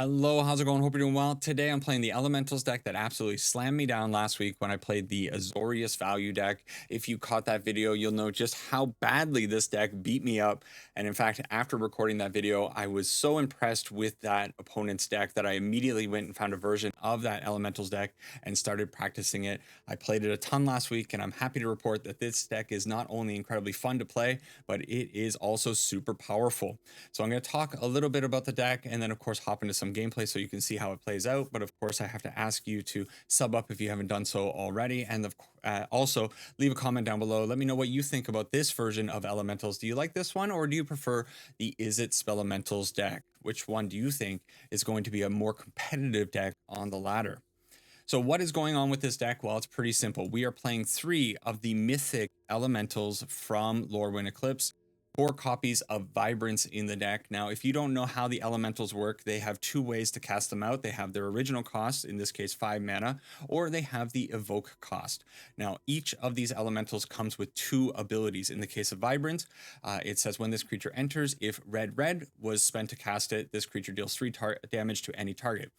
Hello, how's it going? Hope you're doing well. Today I'm playing the Elementals deck that absolutely slammed me down last week when I played the Azorius value deck. If you caught that video, you'll know just how badly this deck beat me up. And in fact, after recording that video, I was so impressed with that opponent's deck that I immediately went and found a version of that Elementals deck and started practicing it. I played it a ton last week, and I'm happy to report that this deck is not only incredibly fun to play, but it is also super powerful. So I'm going to talk a little bit about the deck and then of course hop into some gameplay so you can see how it plays out. But of course I have to ask you to sub up if you haven't done so already, and also leave a comment down below. Let me know what you think about this version of Elementals. Do you like this one, or do you prefer the Izzet Spelementals deck? Which one do you think is going to be a more competitive deck on the ladder? So what is going on with this deck? Well, it's pretty simple. We are playing 3 of the mythic elementals from Lorwyn Eclipse, 4 copies of Vibrance in the deck. Now, if you don't know how the elementals work, they have 2 ways to cast them out. They have their original cost, in this case 5 mana, or they have the evoke cost. Now, each of these elementals comes with 2 abilities. In the case of Vibrance, it says when this creature enters, if red was spent to cast it, this creature deals 3 damage to any target.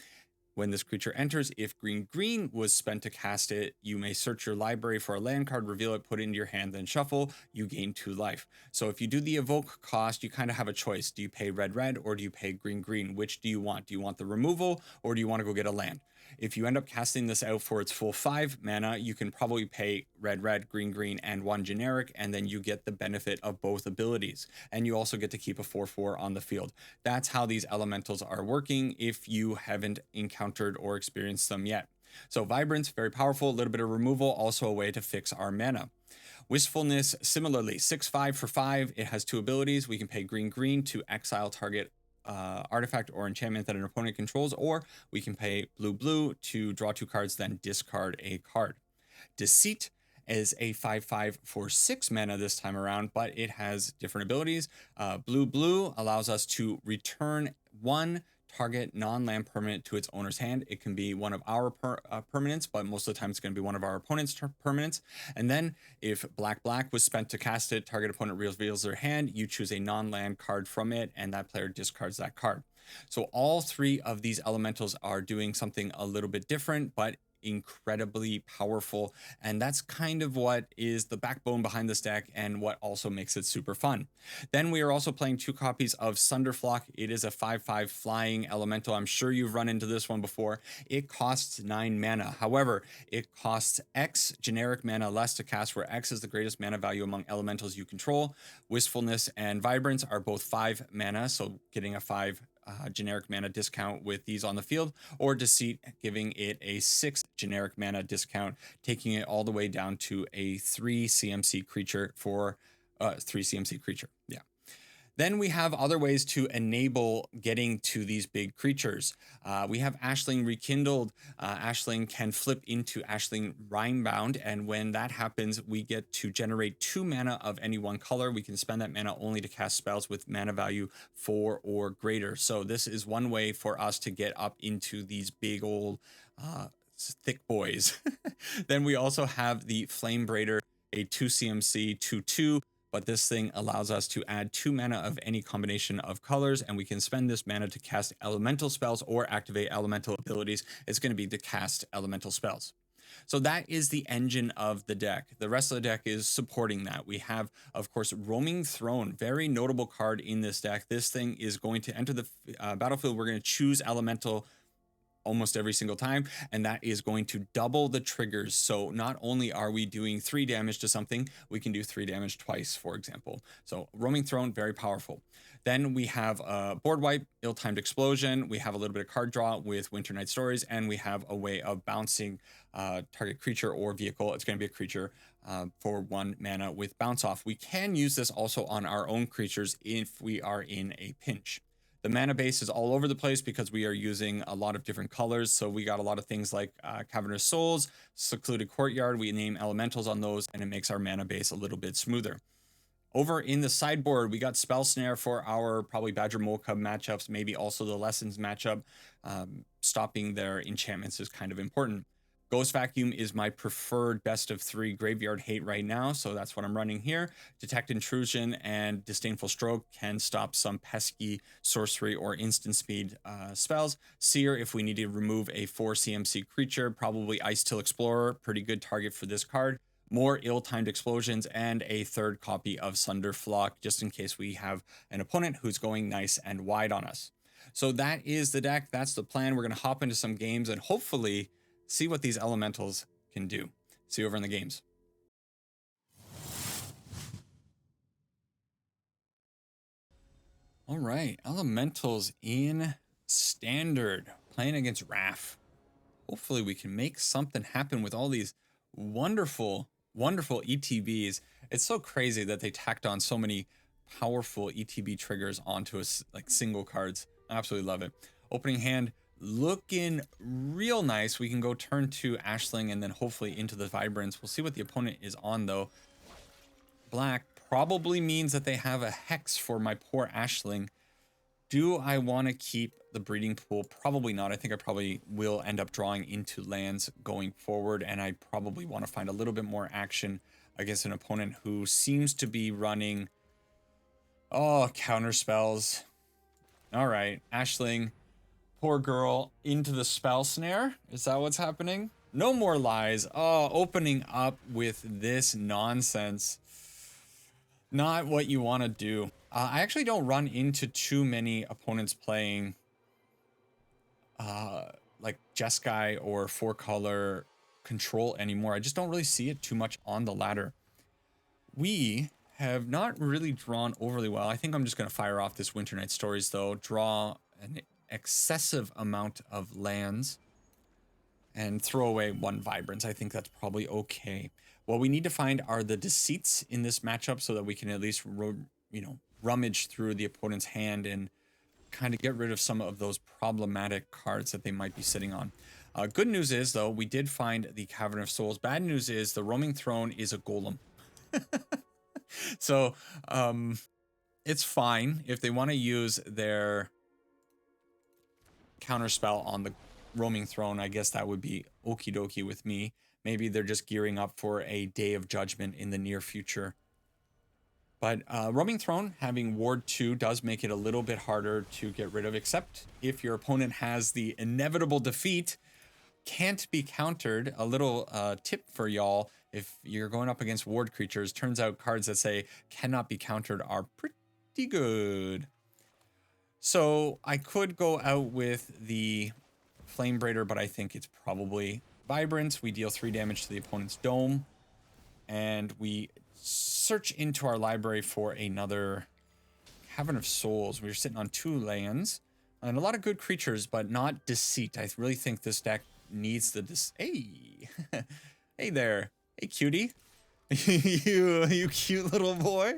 When this creature enters, if green was spent to cast it, you may search your library for a land card, reveal it, put it into your hand, then shuffle. You gain 2 life. So if you do the evoke cost, you kind of have a choice. Do you pay red or do you pay green? Which do you want? Do you want the removal, or do you want to go get a land? If you end up casting this out for its full 5 mana, you can probably pay red, green, and 1 generic, and then you get the benefit of both abilities. And you also get to keep a 4/4 on the field. That's how these elementals are working if you haven't encountered or experienced them yet. So Vibrance, very powerful, a little bit of removal, also a way to fix our mana. Wistfulness, similarly, 6/5 for 5. It has 2 abilities. We can pay green to exile target artifact or enchantment that an opponent controls, or we can pay blue to draw 2 cards, then discard a card. Deceit is a 5/5 for 6 mana this time around, but it has different abilities. Blue allows us to return 1 target non-land permanent to its owner's hand. It can be one of our permanents, but most of the time it's going to be one of our opponent's permanents. And then if black was spent to cast it, target opponent reveals their hand, you choose a non-land card from it, and that player discards that card. So all 3 of these elementals are doing something a little bit different, but incredibly powerful, and that's kind of what is the backbone behind this deck and what also makes it super fun. Then we are also playing 2 copies of Sunderflock. It is a 5/5 flying elemental. I'm sure you've run into this one before. It costs 9 mana. However, it costs X generic mana less to cast, where X is the greatest mana value among elementals you control. Wistfulness and Vibrance are both 5 mana, so getting a 5 generic mana discount with these on the field, or Deceit, giving it a 6 generic mana discount, taking it all the way down to a 3 CMC creature for 3 CMC creature. Yeah. Then we have other ways to enable getting to these big creatures. We have Ashling Rekindled. Ashling can flip into Ashling Rhinebound, and when that happens, we get to generate 2 mana of any one color. We can spend that mana only to cast spells with mana value 4 or greater. So this is one way for us to get up into these big old thick boys. Then we also have the Flamebraider, a 2 CMC 2/2. But this thing allows us to add 2 mana of any combination of colors, and we can spend this mana to cast elemental spells or activate elemental abilities. It's going to be to cast elemental spells. So that is the engine of the deck. The rest of the deck is supporting that. We have, of course, Roaming Throne, very notable card in this deck. This thing is going to enter the battlefield. We're going to choose elemental almost every single time, and that is going to double the triggers. So not only are we doing 3 damage to something, we can do 3 damage twice, for example. So Roaming Throne, very powerful. Then we have board wipe, Ill-Timed Explosion. We have a little bit of card draw with Winternight Stories, and we have a way of bouncing target creature or vehicle. It's going to be a creature for 1 mana with bounce off. We can use this also on our own creatures if we are in a pinch. The mana base is all over the place because we are using a lot of different colors. So we got a lot of things like Cavernous Souls, Secluded Courtyard. We name elementals on those, and it makes our mana base a little bit smoother. Over in the sideboard, we got Spell Snare for our probably Badger Mole Cub matchups, maybe also the Lessons matchup. Stopping their enchantments is kind of important. Ghost Vacuum is my preferred best of 3 graveyard hate right now, so that's what I'm running here. Detect Intrusion and Disdainful Stroke can stop some pesky sorcery or instant speed spells. Seer, if we need to remove a 4 CMC creature, probably Ice Till Explorer, pretty good target for this card. More ill-timed explosions, and a 3rd copy of Sunderflock, just in case we have an opponent who's going nice and wide on us. So that is the deck. That's the plan. We're going to hop into some games and hopefully see what these elementals can do. See you over in the games. All right, elementals in standard, playing against Raph. Hopefully we can make something happen with all these wonderful ETBs. It's so crazy that they tacked on so many powerful ETB triggers onto us, like single cards. I absolutely love it. Opening hand looking real nice. We can go turn 2 Ashling and then hopefully into the Vibrance. We'll see what the opponent is on though. Black probably means that they have a Hex for my poor Ashling. Do I want to keep the breeding pool? Probably not. I think I probably will end up drawing into lands going forward, and I probably want to find a little bit more action against an opponent who seems to be running, counter spells. All right, Ashling, poor girl, into the spell snare. Is that what's happening? No more lies. Oh, opening up with this nonsense. Not what you want to do. I actually don't run into too many opponents playing like Jeskai or 4-color control anymore. I just don't really see it too much on the ladder. We have not really drawn overly well. I think I'm just going to fire off this Winter Night Stories though. Draw an excessive amount of lands and throw away 1 Vibrance. I think that's probably okay. What we need to find are the Deceits in this matchup so that we can at least, rummage through the opponent's hand and kind of get rid of some of those problematic cards that they might be sitting on. Good news is, though, we did find the Cavern of Souls. Bad news is the Roaming Throne is a golem. So, it's fine. If they want to use their counterspell on the Roaming Throne, I guess that would be okie dokie with me. Maybe they're just gearing up for a Day of Judgment in the near future. But Roaming Throne having Ward 2 does make it a little bit harder to get rid of, except if your opponent has the inevitable defeat, can't be countered. A little tip for y'all, if you're going up against Ward creatures, turns out cards that say cannot be countered are pretty good. So I could go out with the Flamebraider, but I think it's probably Vibrance. We deal 3 damage to the opponent's dome, and we search into our library for another Cavern of Souls. We're sitting on 2 lands and a lot of good creatures, but not Deceit. I really think this deck needs the Hey, hey there, hey cutie, you cute little boy.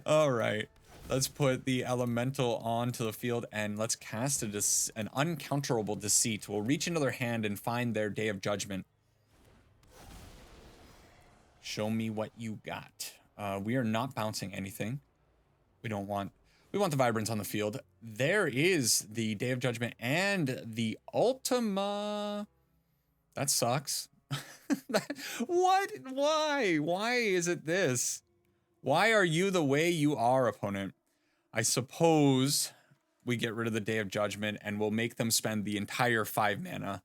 All right, let's put the Elemental onto the field and let's cast an uncounterable Deceit. We'll reach into their hand and find their Day of Judgment. Show me what you got. We are not bouncing anything. We want the Vibrance on the field. There is the Day of Judgment and the Ultima. That sucks. What? Why? Why is it this? Why are you the way you are, opponent? I suppose we get rid of the Day of Judgment and we'll make them spend the entire 5 mana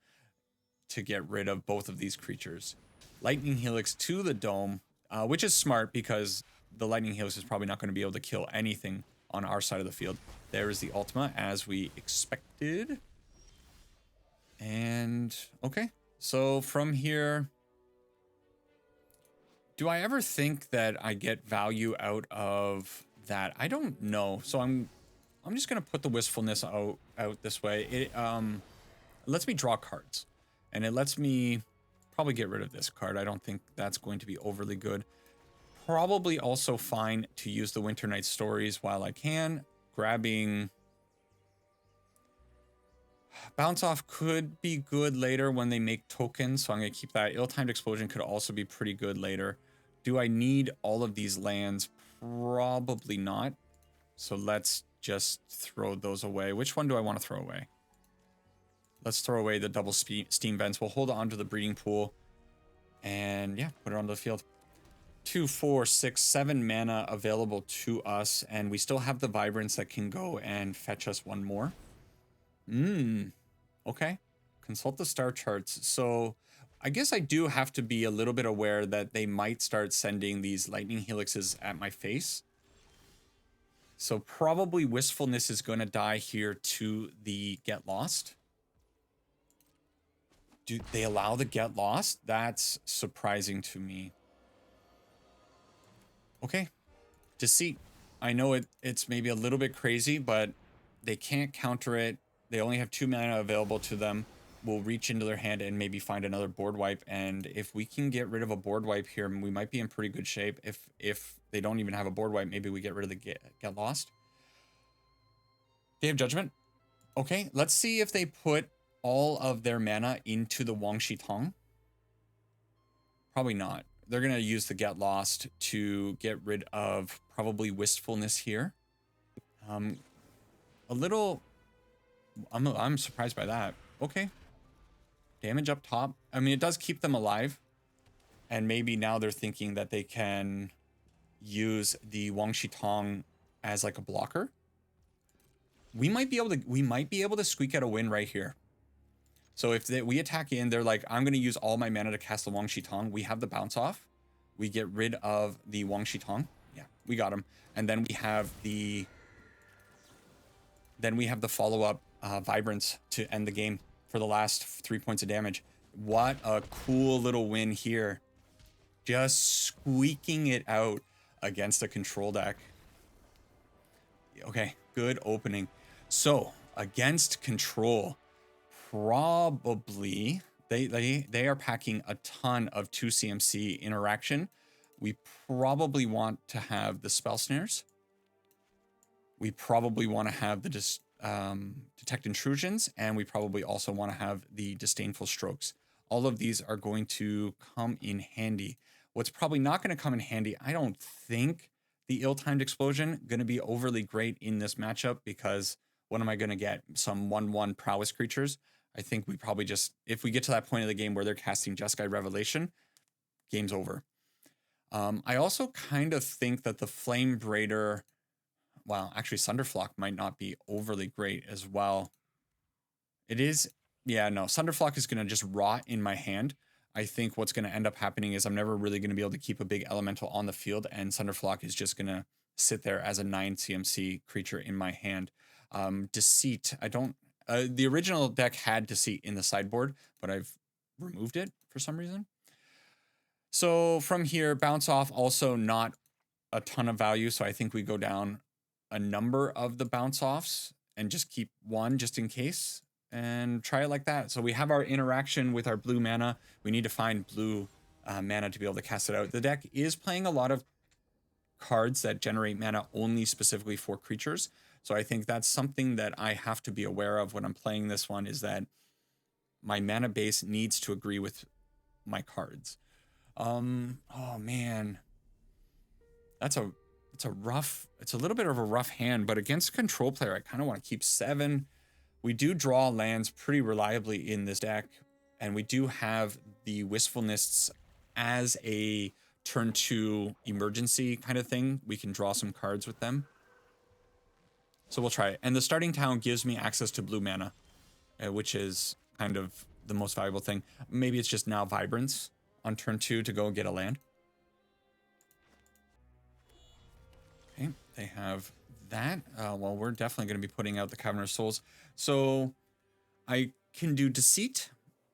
to get rid of both of these creatures. Lightning Helix to the dome, which is smart because the Lightning Helix is probably not going to be able to kill anything on our side of the field. There is the Ultima, as we expected. And, okay. So, from here, do I ever think that I get value out of that? I don't know. So, I'm just going to put the Wistfulness out this way. It lets me draw cards. And it lets me probably get rid of this card. I don't think that's going to be overly good. Probably also fine to use the Winter Night Stories while I can. Grabbing Bounce Off could be good later when they make tokens, so I'm going to keep that. Ill-Timed Explosion could also be pretty good later. Do I need all of these lands? Probably not. So let's just throw those away. Which one do I want to throw away? Let's throw away the double steam vents. We'll hold on to the breeding pool. And yeah, put it onto the field. 2, 4, 6, 7 mana available to us. And we still have the Vibrance that can go and fetch us one more. Okay. Consult the star charts. So I guess I do have to be a little bit aware that they might start sending these lightning helixes at my face. So probably Wistfulness is going to die here to the Get Lost. Do they allow the Get Lost? That's surprising to me. Okay. Deceit. I know it's maybe a little bit crazy, but they can't counter it. They only have 2 mana available to them. We'll reach into their hand and maybe find another board wipe. And if we can get rid of a board wipe here, we might be in pretty good shape. If they don't even have a board wipe, maybe we get rid of the get lost. Day of Judgment. Okay, let's see if they put all of their mana into the Wang Shi Tong. Probably not. They're going to use the Get Lost to get rid of probably Wistfulness here. A little... I'm surprised by that. Okay. Damage up top. I mean, it does keep them alive. And maybe now they're thinking that they can use the Wang Shi Tong as like a blocker. We might be able to squeak out a win right here. So if we attack in, they're like, I'm going to use all my mana to cast the Wang Shi Tong. We have the bounce off. We get rid of the Wang Shi Tong. Yeah, we got him. And then we have the follow-up Vibrance to end the game for the last 3 points of damage. What a cool little win here. Just squeaking it out against a control deck. Okay, good opening. So, against control, probably they are packing a ton of 2 CMC interaction. We probably want to have the spell snares. We probably want to have the detect intrusions, and we probably also want to have the disdainful strokes. All of these are going to come in handy. What's probably not going to come in handy, I don't think the ill-timed explosion going to be overly great in this matchup, because what am I going to get? Some 1/1 prowess creatures. I think we probably just, if we get to that point of the game where they're casting Jeskai Revelation, game's over. I also kind of think that the Flamebraider, well, actually Sunderflock might not be overly great as well. It is, yeah, no, Sunderflock is going to just rot in my hand. I think what's going to end up happening is I'm never really going to be able to keep a big elemental on the field, and Sunderflock is just going to sit there as a 9 CMC creature in my hand. Deceit, I don't, the original deck had Deceit in the sideboard, but I've removed it for some reason. So from here, bounce off, also not a ton of value, so I think we go down a number of the bounce offs and just keep one just in case and try it like that. So we have our interaction with our blue mana. We need to find blue mana to be able to cast it out. The deck is playing a lot of cards that generate mana only specifically for creatures. So I think that's something that I have to be aware of when I'm playing this one, is that my mana base needs to agree with my cards. Oh man, it's a little bit of a rough hand, but against a control player, I kind of want to keep 7. We do draw lands pretty reliably in this deck, and we do have the Wistfulness as a turn 2 emergency kind of thing. We can draw some cards with them. So we'll try it. And the starting town gives me access to blue mana, which is kind of the most valuable thing. Maybe it's just now Vibrance on turn 2 to go get a land. Okay, they have that. Well, we're definitely going to be putting out the Cavern Souls. So I can do Deceit,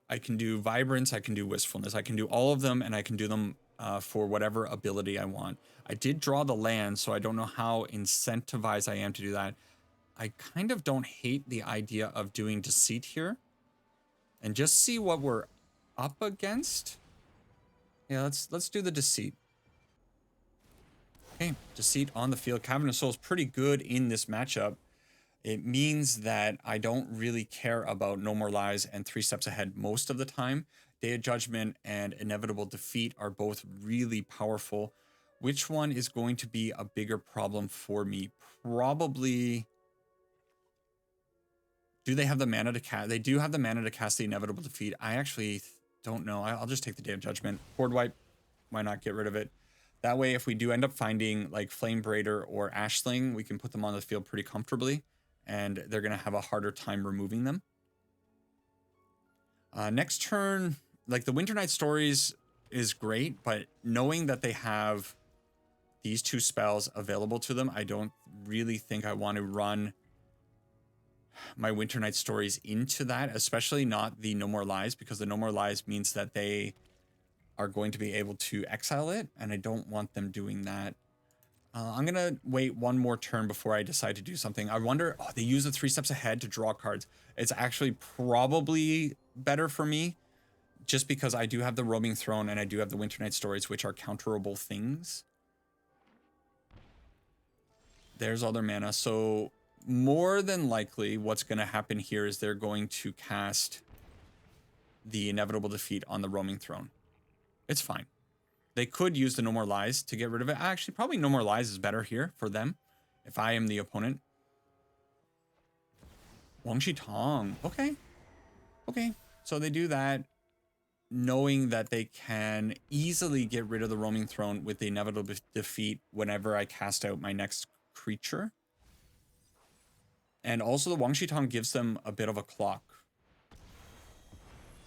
I can do Vibrance, I can do Wistfulness. I can do all of them, and I can do them for whatever ability I want. I did draw the land, so I don't know how incentivized I am to do that. I kind of don't hate the idea of doing Deceit here and just see what we're up against. Yeah, let's do the Deceit. Okay, Deceit on the field. Cavern of Souls pretty good in this matchup. It means that I don't really care about No More Lies and 3 Steps Ahead most of the time. Day of Judgment and Inevitable Defeat are both really powerful. Which one is going to be a bigger problem for me? Probably Do they have the mana to cast? They do have the mana to cast the Inevitable Defeat. I actually don't know. I'll just take the Day of Judgment. Board wipe. Why not get rid of it? That way, if we do end up finding like Flamebraider or Ashling, we can put them on the field pretty comfortably, and they're going to have a harder time removing them. Next turn, like the Winter Night Stories is great, but knowing that they have these two spells available to them, I don't really think I want to run my Winter Night Stories into that, especially not the No More Lies, because the No More Lies means that they are going to be able to exile it, and I don't want them doing that. I'm going to wait one more turn before I decide to do something. I wonder, they use the 3 steps ahead to draw cards. It's actually probably better for me, just because I do have the Roaming Throne and I do have the Winter Night Stories, which are counterable things. There's all their mana, so more than likely what's going to happen here is they're going to cast the Inevitable Defeat on the Roaming Throne. It's fine. They could use the No More Lies to get rid of it. Actually, probably No More Lies is better here for them if I am the opponent. Wangshi Tong. Okay. Okay. So they do that, knowing that they can easily get rid of the Roaming Throne with the Inevitable Defeat whenever I cast out my next creature. And also the Wangshi Tong gives them a bit of a clock.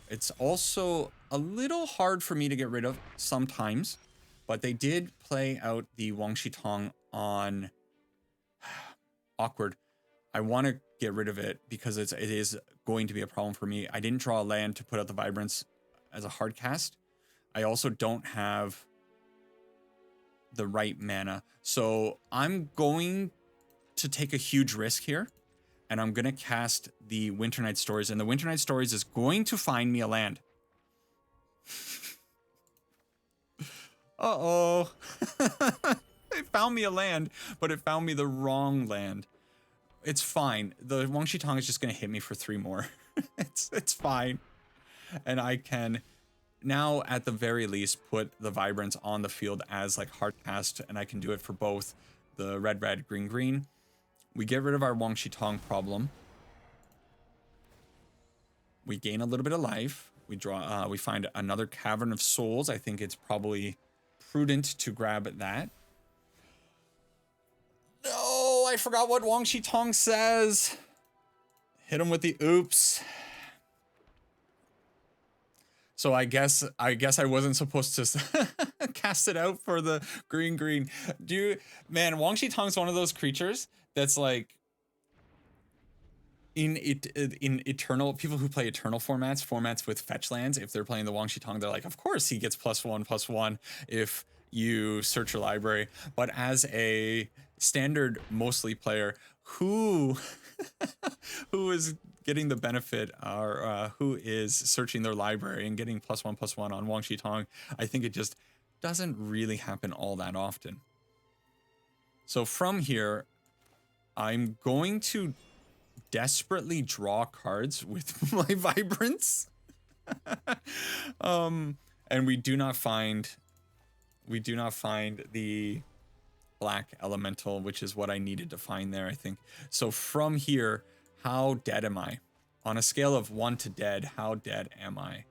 It's also a little hard for me to get rid of sometimes, but they did play out the Wangshi Tong on awkward. I want to get rid of it because it is going to be a problem for me. I didn't draw a land to put out the Vibrance as a hard cast. I also don't have the right mana. So I'm going to take a huge risk here, and I'm going to cast the Winter Night Stories, and the Winter Night Stories is going to find me a land. Uh-oh. It found me a land, but it found me the wrong land. It's fine. The Wangshi Tong is just going to hit me for 3 more. It's fine. And I can now, at the very least, put the Vibrance on the field as like hard cast, and I can do it for both the red, green, green. We get rid of our Wangshi Tong problem. We gain a little bit of life. We draw. We find another Cavern of Souls. I think it's probably prudent to grab that. No, I forgot what Wangshi Tong says. Hit him with the oops. So I guess I wasn't supposed to cast it out for the green. Man, Wangshi Tong's one of those creatures that's like in eternal, people who play eternal formats with fetch lands, if they're playing the Wangshi Tong, they're like, of course he gets +1/+1 if you search your library. But as a standard mostly player who is getting the benefit, or who is searching their library and getting +1/+1 on Wangshi Tong, I think it just doesn't really happen all that often. So from here, I'm going to desperately draw cards with my Vibrance. And we do not find the black elemental, which is what I needed to find there, I think. So from here, how dead am I? On a scale of 1 to dead, how dead am I?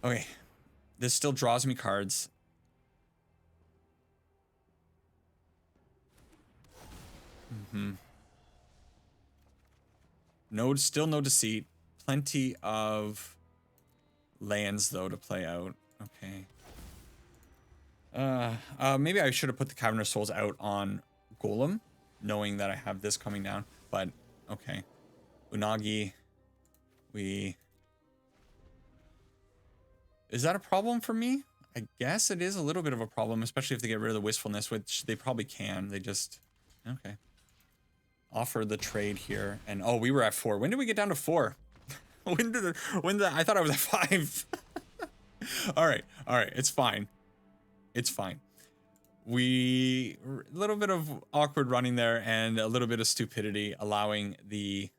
Okay, this still draws me cards. Still no Deceit. Plenty of lands though to play out. Okay. Maybe I should have put the Cavern of Souls out on Golem, knowing that I have this coming down, but okay. Unagi, is that a problem for me? I guess it is a little bit of a problem, especially if they get rid of the Wistfulness, which they probably can. They just, okay. Offer the trade here, and oh, we were at 4. When did we get down to 4? I thought I was at 5. all right, it's fine. It's fine. A little bit of awkward running there and a little bit of stupidity allowing the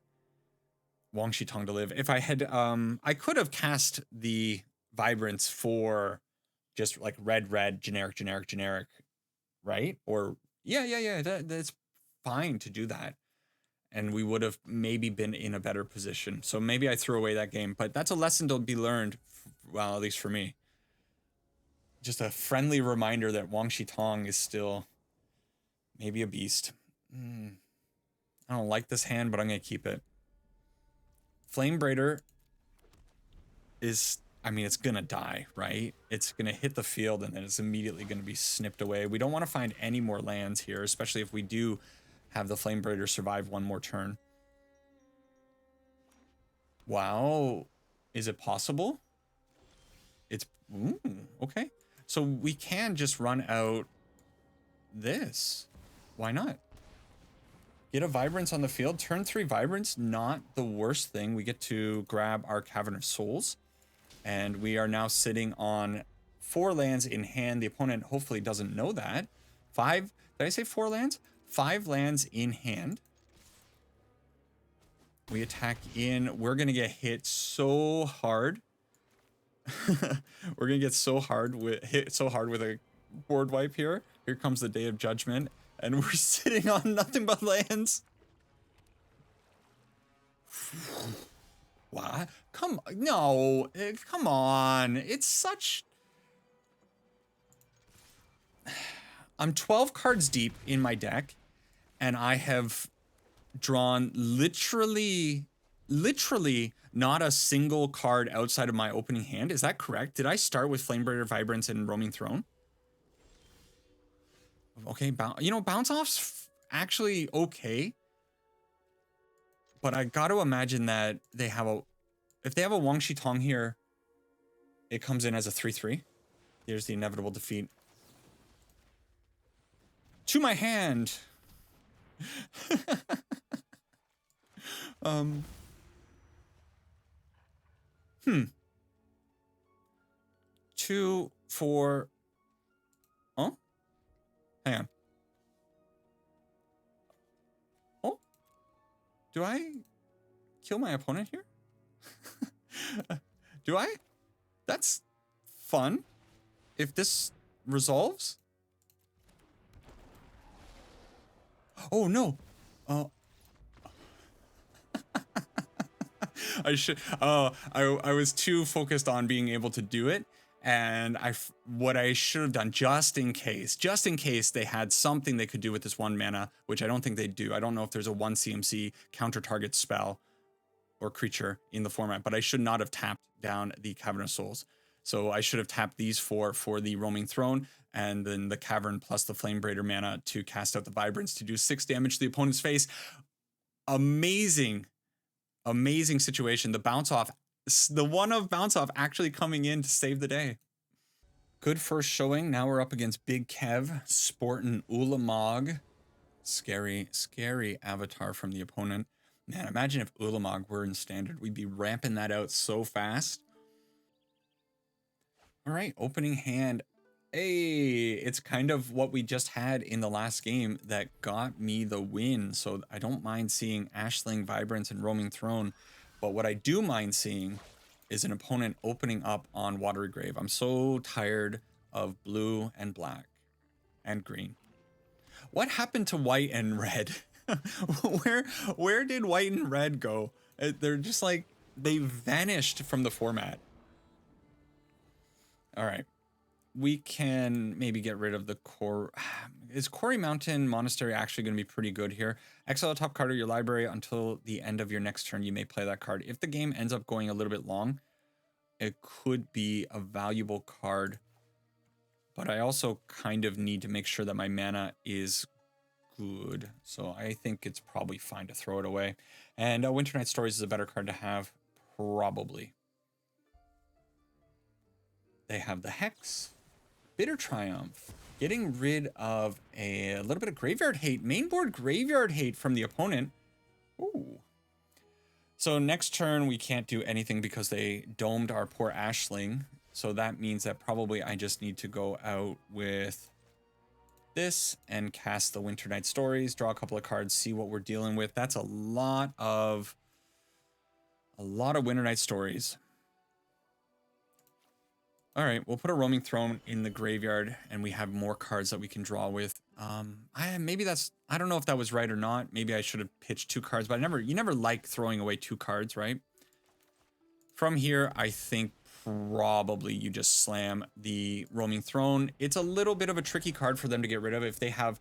Wangshi Tong to live. If I had, I could have cast the Vibrance for just like red, generic, right? Or yeah, that's fine to do that. and we would have maybe been in a better position. So maybe I threw away that game, but that's a lesson to be learned, well, at least for me. Just a friendly reminder that Wang Shitong is still maybe a beast. I don't like this hand, but I'm going to keep it. Flamebraider is, I mean, it's going to die, right? It's going to hit the field and then it's immediately going to be snipped away. We don't want to find any more lands here, especially if we do have the Flamebraider survive one more turn. Wow. Is it possible? It's, ooh, okay. So we can just run out this. Why not? Get a Vibrance on the field. Turn 3 Vibrance, not the worst thing. We get to grab our Cavern of Souls. And we are now sitting on 4 lands in hand. The opponent hopefully doesn't know that. 5, did I say 4 lands? 5 lands in hand. We attack in. We're going to get hit so hard. We're going to get so hard with a board wipe here. Here comes the Day of Judgment. And we're sitting on nothing but lands. What? Come on. It's such... I'm 12 cards deep in my deck, and I have drawn literally not a single card outside of my opening hand. Is that correct? Did I start with Flamebraider, Vibrance, and Roaming Throne? Okay, bounce off's actually okay. But I got to imagine that they have a... If they have a Wang Shitong here, it comes in as a 3/3. There's the inevitable defeat. To my hand! 2, 4... Oh? Hang on. Oh? Do I kill my opponent here? Do I? That's fun. If this resolves? Oh, no. I was too focused on being able to do it. And what I should have done, just in case they had something they could do with this 1 mana, which I don't think they do. I don't know if there's a 1 CMC counter target spell or creature in the format, but I should not have tapped down the Cavern of Souls. So I should have tapped these 4 for the Roaming Throne, and then the Cavern plus the Flamebraider mana to cast out the Vibrance to do 6 damage to the opponent's face. Amazing situation. The bounce off, the one of bounce off actually coming in to save the day. Good first showing. Now we're up against Big Kev, sporting Ulamog. Scary avatar from the opponent. Man, imagine if Ulamog were in standard. We'd be ramping that out so fast. All right, opening hand. Hey, it's kind of what we just had in the last game that got me the win. So I don't mind seeing Ashling, Vibrance, and Roaming Throne. But what I do mind seeing is an opponent opening up on Watery Grave. I'm so tired of blue and black and green. What happened to white and red? Where did white and red go? They're just like, they vanished from the format. All right. We can maybe get rid of the core. Is Quarry Mountain Monastery actually going to be pretty good here? Exile a top card of your library until the end of your next turn. You may play that card. If the game ends up going a little bit long, it could be a valuable card. But I also kind of need to make sure that my mana is good. So I think it's probably fine to throw it away. And Winter Night Stories is a better card to have, probably. They have the Hex. Bitter Triumph, getting rid of a little bit of graveyard hate, mainboard graveyard hate from the opponent. Ooh. So next turn we can't do anything because they domed our poor Ashling. So that means that probably I just need to go out with this and cast the Winter Night Stories, draw a couple of cards, see what we're dealing with. That's a lot of Winter Night Stories. All right, we'll put a roaming throne in the graveyard, and we have more cards that we can draw with. Maybe that's, I don't know if that was right or not. Maybe I should have pitched 2 cards, but you never like throwing away 2 cards, right? From here, I think probably you just slam the roaming throne. It's a little bit of a tricky card for them to get rid of. If they have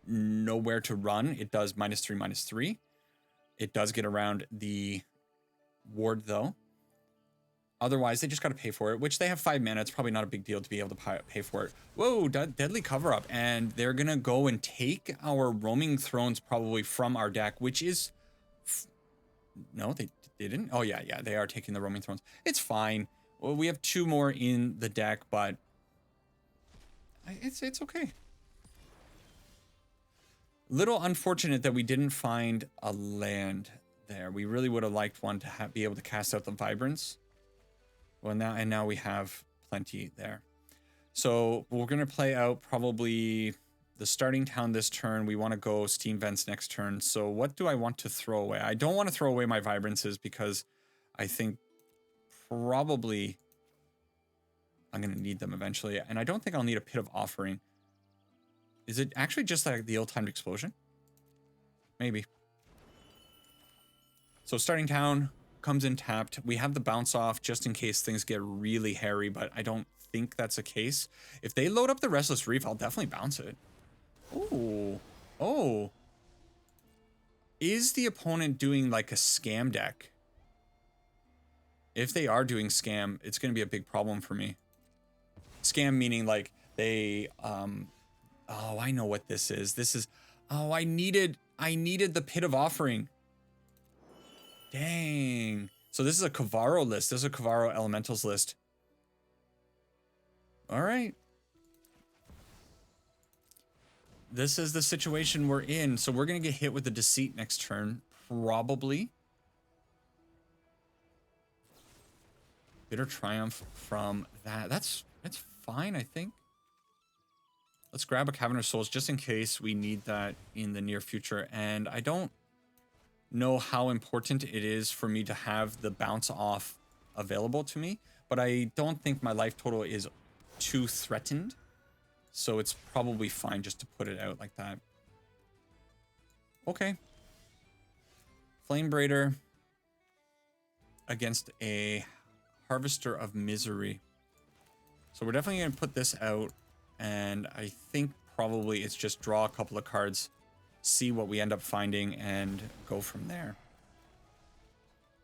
nowhere to run, it does -3/-3. It does get around the ward though. Otherwise, they just got to pay for it, which they have 5 mana. It's probably not a big deal to be able to pay for it. Whoa, deadly cover up. And they're going to go and take our roaming thrones probably from our deck, which is... No, they didn't. Oh, yeah, they are taking the roaming thrones. It's fine. Well, we have 2 more in the deck, but it's okay. Little unfortunate that we didn't find a land there. We really would have liked one to be able to cast out the Vibrance. Well, now we have plenty there. So we're going to play out probably the starting town this turn. We want to go Steam Vents next turn. So what do I want to throw away? I don't want to throw away my Vibrances because I think probably I'm going to need them eventually. And I don't think I'll need a Pit of Offering. Is it actually just like the ill-timed explosion? Maybe. So starting town comes in tapped. We have the bounce off just in case things get really hairy, but I don't think that's the case. If they load up the Restless Reef, I'll definitely bounce it. Oh. Oh. Is the opponent doing like a scam deck? If they are doing scam, it's going to be a big problem for me. Scam meaning like they, oh, I know what this is. This is, oh, I needed the Pit of Offering. Dang. So this is a Kavaro list. This is a Kavaro Elementals list. All right. This is the situation we're in. So we're going to get hit with the Deceit next turn. Probably. Bitter Triumph from that. That's fine, I think. Let's grab a Cavern of Souls just in case we need that in the near future. And I don't know how important it is for me to have the bounce off available to me, but I don't think my life total is too threatened, so it's probably fine just to put it out like that. Okay. Flamebraider against a Harvester of Misery. So we're definitely going to put this out, and I think probably it's just draw a couple of cards, see what we end up finding, and go from there.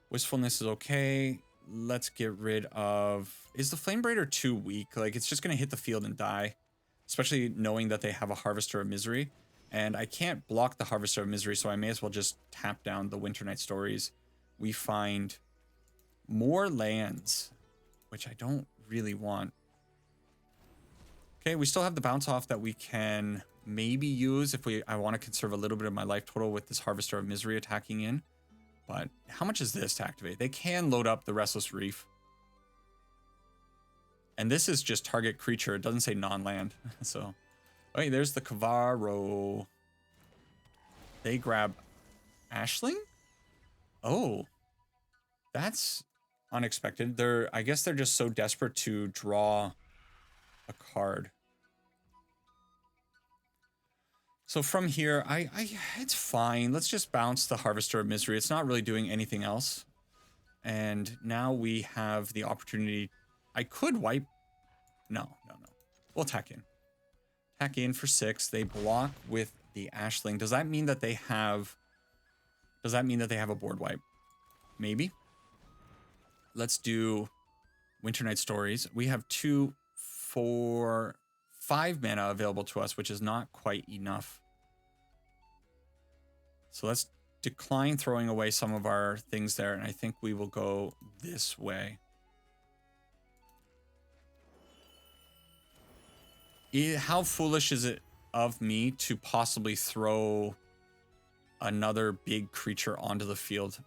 Wistfulness is okay. Let's get rid of... Is the Flamebraider too weak? Like, it's just going to hit the field and die, especially knowing that they have a Harvester of Misery. And I can't block the Harvester of Misery, so I may as well just tap down the Winternight Stories. We find more lands, which I don't really want. Okay, we still have the bounce off that we can maybe use if I want to conserve a little bit of my life total with this Harvester of Misery attacking in. But how much is this to activate? They can load up the Restless Reef. And this is just target creature. It doesn't say non-land. So, oh, there's the Kavaro. They grab Ashling? Oh, that's unexpected. I guess they're just so desperate to draw a card. So from here, it's fine. Let's just bounce the Harvester of Misery. It's not really doing anything else. And now we have the opportunity. I could wipe. No. We'll attack in. Attack in for 6. They block with the Ashling. Does that mean that they have... Does that mean that they have a board wipe? Maybe. Let's do Winternight Stories. We have 2, 4, 5 mana available to us, which is not quite enough. So let's decline throwing away some of our things there, and I think we will go this way. How foolish is it of me to possibly throw another big creature onto the field?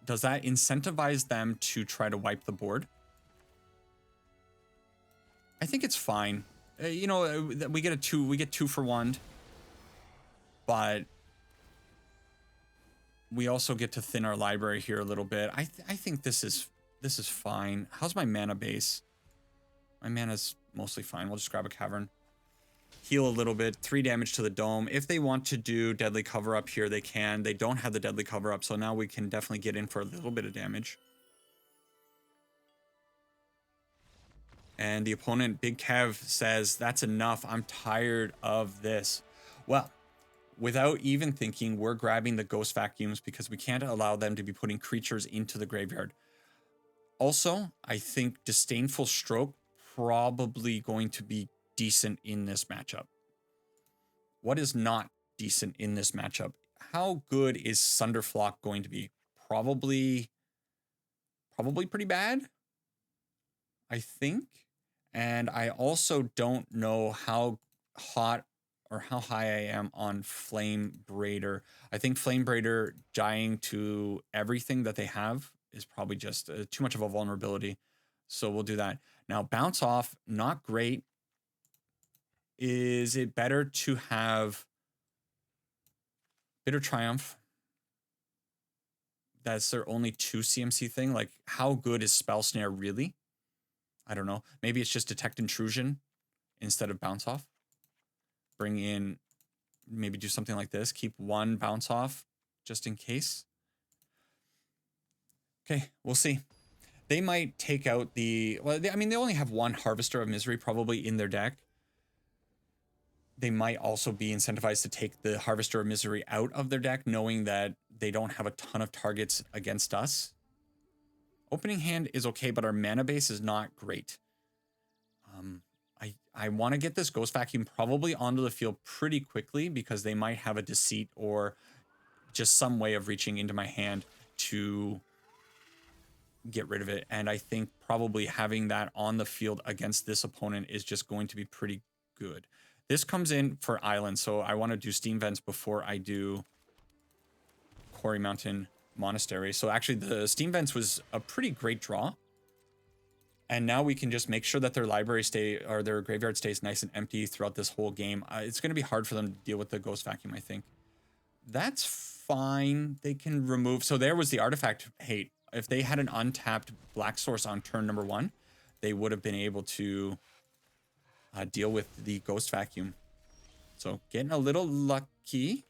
Does that incentivize them to try to wipe the board? I think it's fine. You know, we get 2 for 1, but we also get to thin our library here a little bit. I think this is fine. How's my mana base? My mana's mostly fine. We'll just grab a Cavern. Heal a little bit. 3 damage to the Dome. If they want to do Deadly Cover Up here, they can. They don't have the Deadly Cover Up, so now we can definitely get in for a little bit of damage. And the opponent, Big Kev, says, that's enough. I'm tired of this. Well, without even thinking, we're grabbing the Ghost Vacuums because we can't allow them to be putting creatures into the graveyard. Also, I think Disdainful Stroke probably going to be decent in this matchup. What is not decent in this matchup? How good is Sunderflock going to be? Probably pretty bad, I think. And I also don't know how hot or how high I am on Flamebraider. I think Flamebraider dying to everything that they have is probably just too much of a vulnerability. So we'll do that. Now, Bounce Off, not great. Is it better to have Bitter Triumph? That's their only 2 CMC thing. Like, how good is Spell Snare really? I don't know. Maybe it's just Detect Intrusion instead of Bounce Off. Bring in, maybe do something like this. Keep 1 Bounce Off just in case. Okay, we'll see. They might take out the, well, I mean, they only have 1 Harvester of Misery probably in their deck. They might also be incentivized to take the Harvester of Misery out of their deck, knowing that they don't have a ton of targets against us. Opening hand is okay, but our mana base is not great. I want to get this Ghost Vacuum probably onto the field pretty quickly because they might have a Deceit or just some way of reaching into my hand to get rid of it. And I think probably having that on the field against this opponent is just going to be pretty good. This comes in for Island, so I want to do Steam Vents before I do Quarry Mountain Monastery. So actually the Steam Vents was a pretty great draw. And now we can just make sure that their library or their graveyard stays nice and empty throughout this whole game. It's going to be hard for them to deal with the Ghost Vacuum, I think. That's fine. They can remove. So there was the Artifact Hate. If they had an untapped Black Source on turn number 1, they would have been able to deal with the Ghost Vacuum. So getting a little lucky.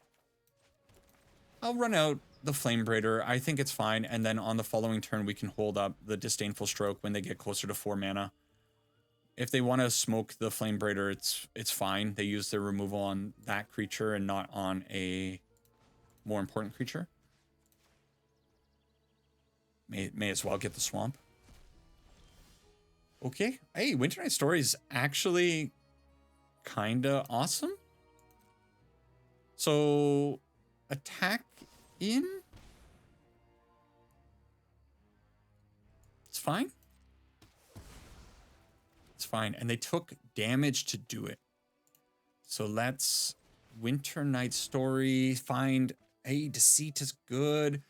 I'll run out the Flamebraider. I think it's fine. And then on the following turn, we can hold up the Disdainful Stroke when they get closer to 4 mana. If they want to smoke the Flamebraider, it's fine. They use their removal on that creature and not on a more important creature. May as well get the Swamp. Okay. Hey, Winter Night Story is actually kind of awesome. So, attack in? It's fine. It's fine. And they took damage to do it. So let's Winter Night Story find, hey, Deceit is good.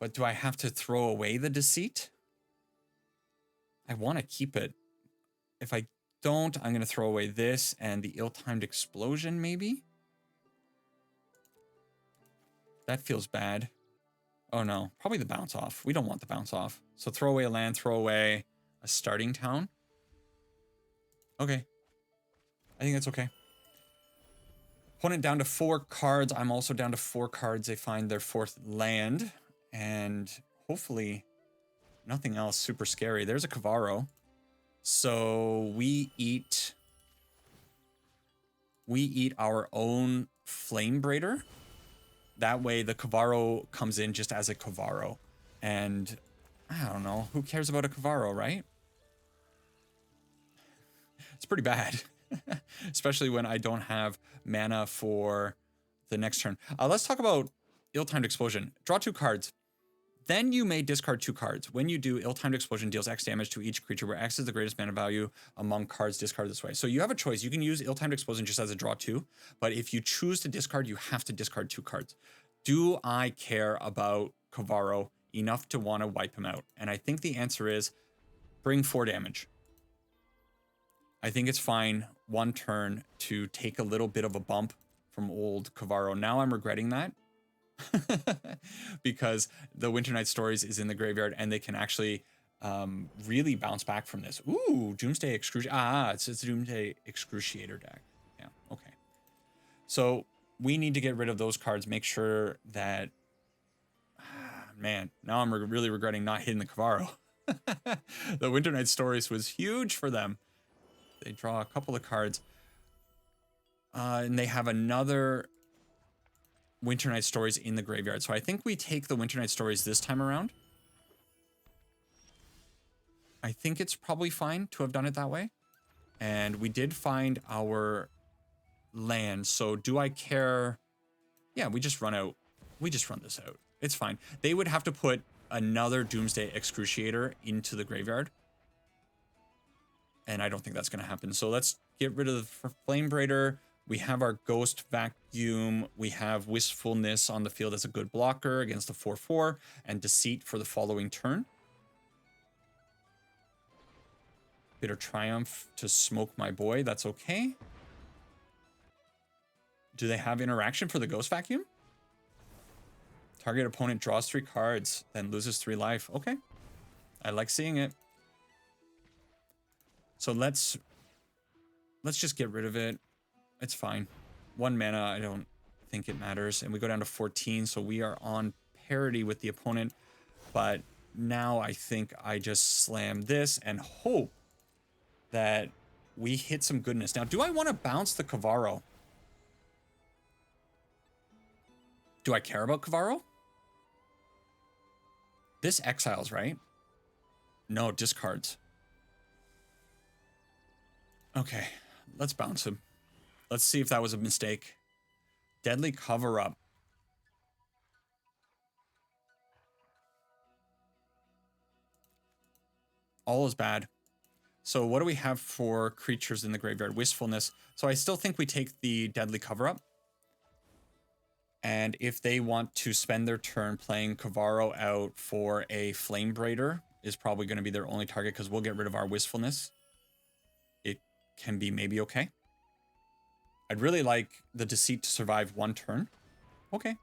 But do I have to throw away the Deceit? I want to keep it. If I don't, I'm going to throw away this and the Ill-Timed Explosion, maybe? That feels bad. Oh no, probably the Bounce Off. We don't want the Bounce Off. So throw away a land, throw away a starting town. Okay. I think that's okay. Opponent down to 4 cards. I'm also down to 4 cards. They find their 4th land. And hopefully nothing else super scary. There's a Kavaro. So we eat our own Flamebraider. That way the Kavaro comes in just as a Kavaro. And I don't know, who cares about a Kavaro, right? It's pretty bad. Especially when I don't have mana for the next turn. Let's talk about Ill-Timed Explosion. Draw 2 cards. Then you may discard 2 cards. When you do, Ill-Timed Explosion deals X damage to each creature where X is the greatest mana value among cards discarded this way. So you have a choice. You can use Ill-Timed Explosion just as a draw 2, but if you choose to discard, you have to discard 2 cards. Do I care about Kavaro enough to want to wipe him out? And I think the answer is bring 4 damage. I think it's fine 1 turn to take a little bit of a bump from old Kavaro. Now I'm regretting that. Because the Winter Night Stories is in the graveyard and they can actually really bounce back from this. Ooh, Doomsday Excruciator. Ah, it's a Doomsday Excruciator deck. Yeah, okay. So we need to get rid of those cards. Make sure that... man, now I'm really regretting not hitting the Kavaro. The Winter Night Stories was huge for them. They draw a couple of cards. And they have another Winter Night Stories in the graveyard. So I think we take the Winter Night Stories this time around. I think it's probably fine to have done it that way. And we did find our land. So do I care? Yeah, we just run out. We just run this out. It's fine. They would have to put another Doomsday Excruciator into the graveyard. And I don't think that's going to happen. So let's get rid of the Flamebraider. We have our Ghost Vacuum. We have Wistfulness on the field as a good blocker against the 4/4. And Deceit for the following turn. Bitter Triumph to smoke my boy. That's okay. Do they have interaction for the Ghost Vacuum? Target opponent draws 3 cards, then loses 3 life. Okay. I like seeing it. So let's just get rid of it. It's fine. 1 mana, I don't think it matters. And we go down to 14, so we are on parity with the opponent. But now I think I just slam this and hope that we hit some goodness. Now, do I want to bounce the Kavaro? Do I care about Kavaro? This exiles, right? No, discards. Okay, let's bounce him. Let's see if that was a mistake. Deadly Cover-Up. All is bad. So what do we have for creatures in the graveyard? Wistfulness. So I still think we take the Deadly Cover-Up. And if they want to spend their turn playing Kavaro out for a Flamebraider, is probably going to be their only target because we'll get rid of our Wistfulness. It can be maybe okay. I'd really like the Deceit to survive 1 turn. Okay.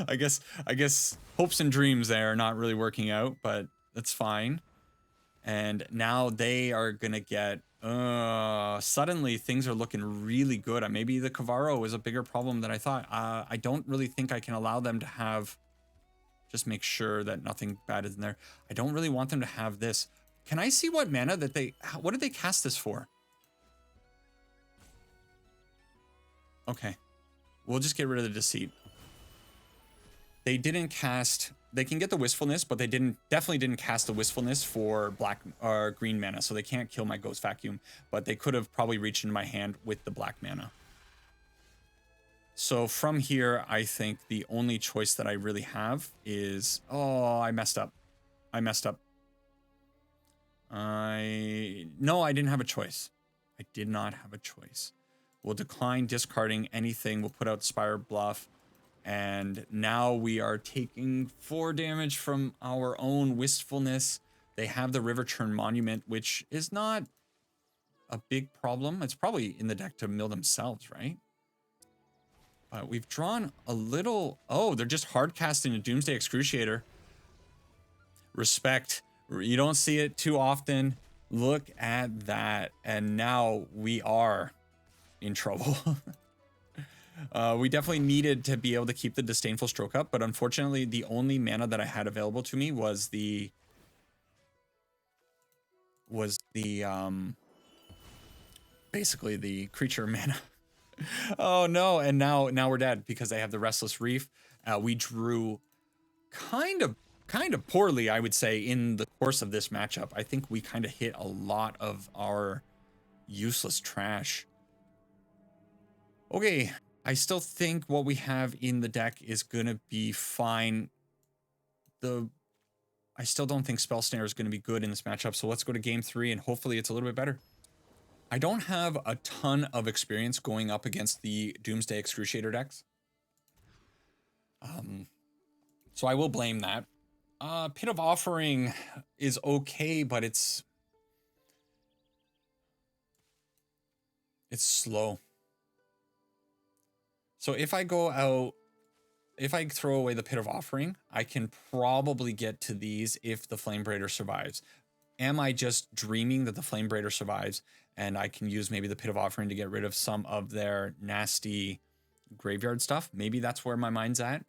I guess hopes and dreams there are not really working out, but that's fine. And now they are going to get... suddenly things are looking really good. Maybe the Kavaro is a bigger problem than I thought. I don't really think I can allow them to have... Just make sure that nothing bad is in there. I don't really want them to have this. Can I see what mana that they... What did they cast this for? Okay. We'll just get rid of the Deceit. They didn't cast... They can get the Wistfulness, but they definitely didn't cast the Wistfulness for black or green mana, so they can't kill my Ghost Vacuum, but they could have probably reached into my hand with the black mana. So from here, I think the only choice that I really have is... Oh, I messed up. I messed up. No, I didn't have a choice. I did not have a choice. We'll decline discarding anything. We'll put out Spire Bluff. And now we are taking 4 damage from our own Wistfulness. They have the River Churn Monument, which is not a big problem. It's probably in the deck to mill themselves, right? But we've drawn a little... Oh, they're just hard casting a Doomsday Excruciator. Respect. You don't see it too often. Look at that. And now we are in trouble. We definitely needed to be able to keep the Disdainful Stroke up, but unfortunately the only mana that I had available to me was the basically the creature mana. Oh no, and now we're dead because they have the Restless Reef. We drew kind of poorly, I would say, in the course of this matchup. I think we kind of hit a lot of our useless trash. Okay. I still think what we have in the deck is going to be fine. I still don't think Spell Snare is going to be good in this matchup, so let's go to game 3 and hopefully it's a little bit better. I don't have a ton of experience going up against the Doomsday Excruciator decks. So I will blame that. Pit of Offering is okay, but it's slow. So if I go out if I throw away the Pit of Offering, I can probably get to these if the Flamebraider survives. Am I just dreaming that the Flamebraider survives and I can use maybe the Pit of Offering to get rid of some of their nasty graveyard stuff? Maybe that's where my mind's at.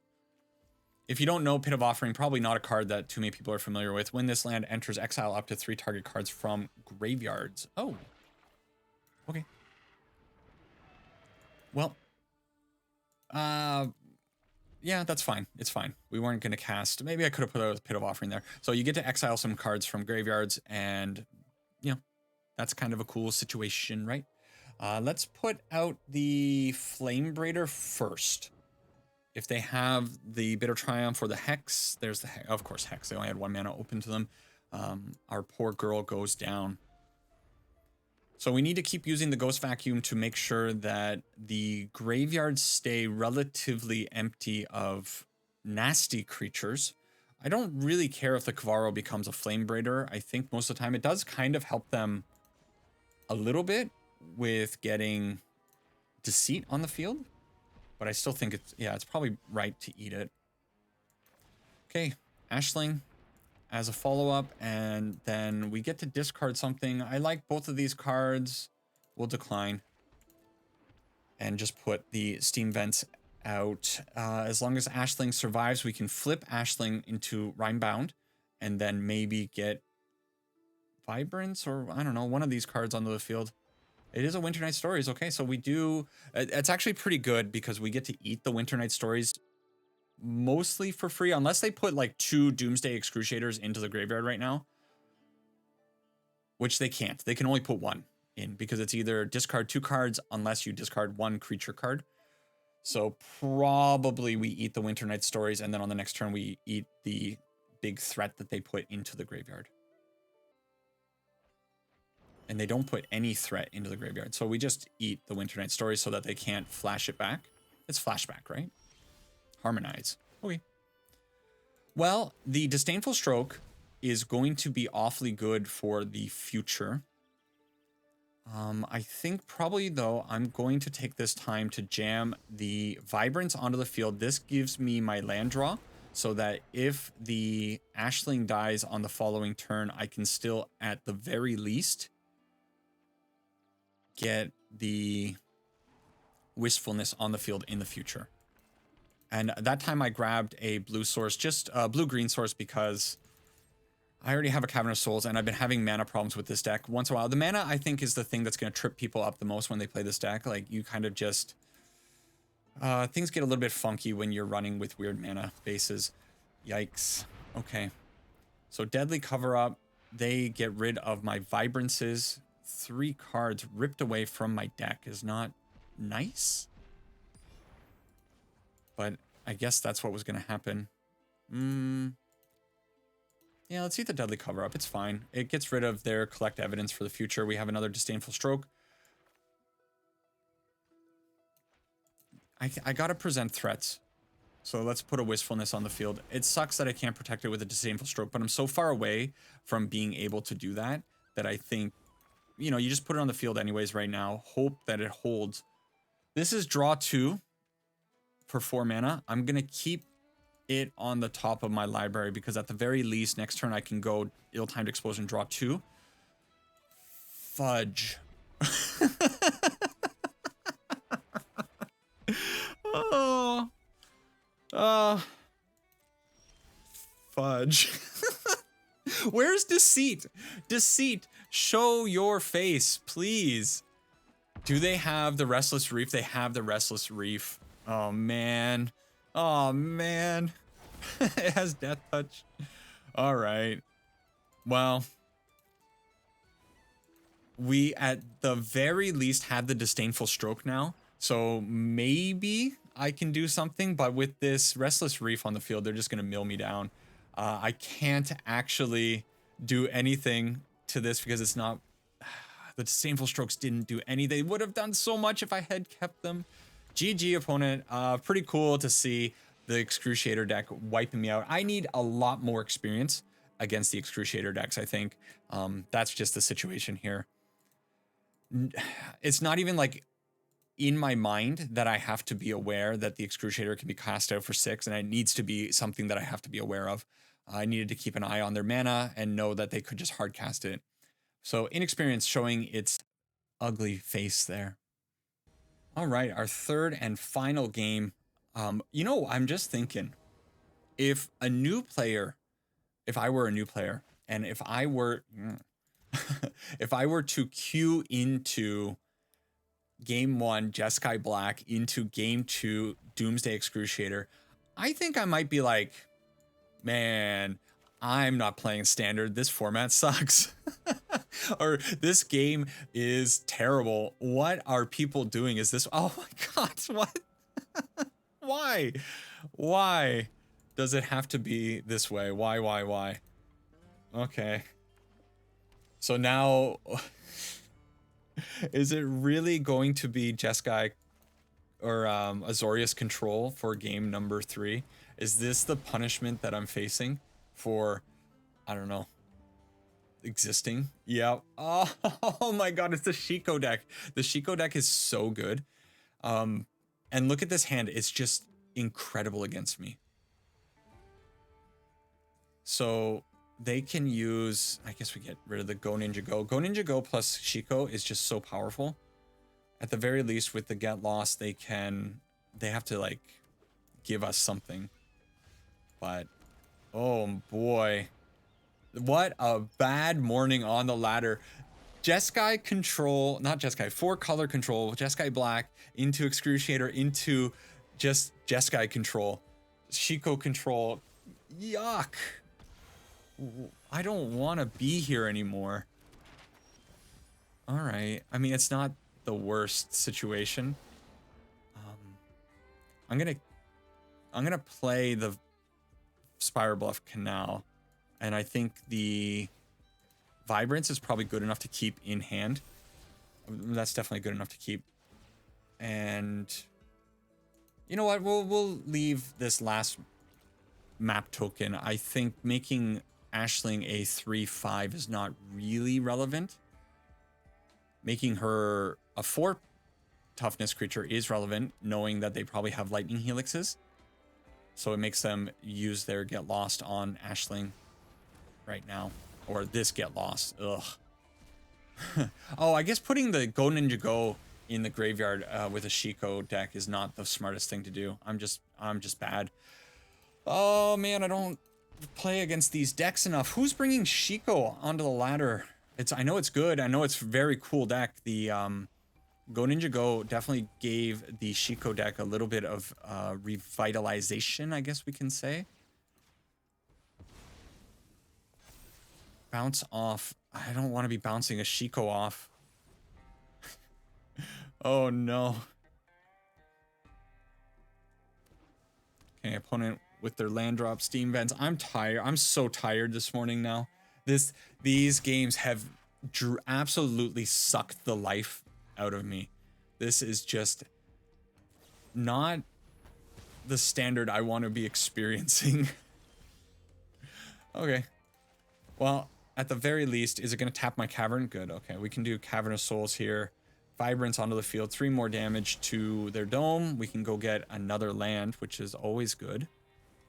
If you don't know, Pit of Offering, probably not a card that too many people are familiar with. When this land enters, exile up to 3 target cards from graveyards. Oh. Okay. Well. Yeah, that's fine. It's fine. We weren't going to cast. Maybe I could have put a Pit of Offering there. So you get to exile some cards from graveyards, and, you know, that's kind of a cool situation, right? Let's put out the Flamebraider first. If they have the Bitter Triumph or the Hex, there's the Hex. Of course, Hex. They only had 1 mana open to them. Our poor girl goes down. So we need to keep using the Ghost Vacuum to make sure that the graveyards stay relatively empty of nasty creatures. I don't really care if the Kavaro becomes a Flamebraider. I think most of the time it does kind of help them a little bit with getting Deceit on the field. But I still think it's, yeah, it's probably right to eat it. Okay, Ashling as a follow-up, and then we get to discard something. I like both of these cards. We'll decline. And just put the Steam Vents out. As long as Ashling survives, we can flip Ashling into Rhymebound, and then maybe get Vibrance, or I don't know, one of these cards onto the field. It is a Winter Night Stories. Okay, so we do... It's actually pretty good because we get to eat the Winter Night Stories mostly for free, unless they put like 2 Doomsday Excruciators into the graveyard right now. Which they can't. They can only put 1 in because it's either discard 2 cards unless you discard 1 creature card. So probably we eat the Winter Night Stories, and then on the next turn we eat the big threat that they put into the graveyard. And they don't put any threat into the graveyard. So we just eat the Winter Night Stories so that they can't flash it back. It's flashback, right? Harmonize. Okay. Well, the Disdainful Stroke is going to be awfully good for the future. I think probably, though, I'm going to take this time to jam the Vibrance onto the field. This gives me my land draw, so that if the Ashling dies on the following turn, I can still, at the very least, get the Wistfulness on the field in the future. And that time I grabbed a blue source, just a blue-green source, because I already have a Cavern of Souls, and I've been having mana problems with this deck once in a while. The mana, I think, is the thing that's going to trip people up the most when they play this deck. Like, you kind of just... things get a little bit funky when you're running with weird mana bases. Yikes. Okay. So Deadly Cover-Up, they get rid of my Vibrances. 3 cards ripped away from my deck is not nice. But I guess that's what was going to happen. Yeah, let's eat the Deadly Cover-Up. It's fine. It gets rid of their Collect Evidence for the future. We have another Disdainful Stroke. I got to present threats. So let's put a Wistfulness on the field. It sucks that I can't protect it with a Disdainful Stroke, but I'm so far away from being able to do that that I think, you know, you just put it on the field anyways right now. Hope that it holds. This is draw 2 for 4 mana. I'm going to keep it on the top of my library because at the very least, next turn I can go Ill-Timed Explosion, draw 2. Fudge. Fudge. Where's Deceit? Deceit, show your face, please. Do they have the Restless Reef? They have the Restless Reef. Oh, man. Oh, man. It has Death Touch. All right. Well, we at the very least have the Disdainful Stroke now. So maybe I can do something. But with this Restless Reef on the field, they're just going to mill me down. I can't actually do anything to this because it's not... The Disdainful Strokes didn't do anything. They would have done so much if I had kept them. GG, opponent. Pretty cool to see the Excruciator deck wiping me out. I need a lot more experience against the Excruciator decks, I think. That's just the situation here. It's not even like in my mind that I have to be aware that the Excruciator can be cast out for 6, and it needs to be something that I have to be aware of. I needed to keep an eye on their mana and know that they could just hard cast it. So Inexperience showing its ugly face there. All right, our third and final game. You know, I'm just thinking, if I were a new player, and if I were to queue into game 1 Jeskai Black into game 2 Doomsday Excruciator, I think I might be like, man, I'm not playing standard. This format sucks. Or this game is terrible. What are people doing? Is this, oh my God, what? Why does it have to be this way? Why? Okay. So now, is it really going to be Jeskai or Azorius control for game number 3? Is this the punishment that I'm facing for, I don't know, existing? Yeah. Oh my God, it's the Shiko deck. The Shiko deck is so good. And look at this hand. It's just incredible against me. So they can use, I guess we get rid of the Go Ninja Go. Go Ninja Go plus Shiko is just so powerful. At the very least, with the Get Lost, they have to like give us something. But oh boy, what a bad morning on the ladder. Jeskai control, not Jeskai, 4-color control, Jeskai Black into Excruciator into just Jeskai control, Shiko control. Yuck. I don't want to be here anymore. All right. I mean, it's not the worst situation. I'm gonna play the Spire Bluff Canal, and I think the Vibrance is probably good enough to keep in hand. That's definitely good enough to keep. And you know what? We'll leave this last map token. I think making Ashling a 3/5 is not really relevant. Making her a 4 toughness creature is relevant, knowing that they probably have lightning helixes. So it makes them use their Get Lost on Ashling right now. Or this Get Lost. Ugh. Oh, I guess putting the Go Ninja Go in the graveyard with a Shiko deck is not the smartest thing to do. I'm just bad. Oh man, I don't play against these decks enough. Who's bringing Shiko onto the ladder? I know it's good. I know it's a very cool deck. The Go Ninja Go definitely gave the Shiko deck a little bit of revitalization, I guess we can say. Bounce off. I don't want to be bouncing a Shiko off. Oh no. Okay, opponent with their land drop, steam vents. I'm tired. I'm so tired this morning now. These games have absolutely sucked the life out of me. This is just not the standard I want to be experiencing. Okay. Well, at the very least, is it going to tap my Cavern? Good. Okay, we can do Cavern of Souls here. Vibrance onto the field. 3 more damage to their dome. We can go get another land, which is always good.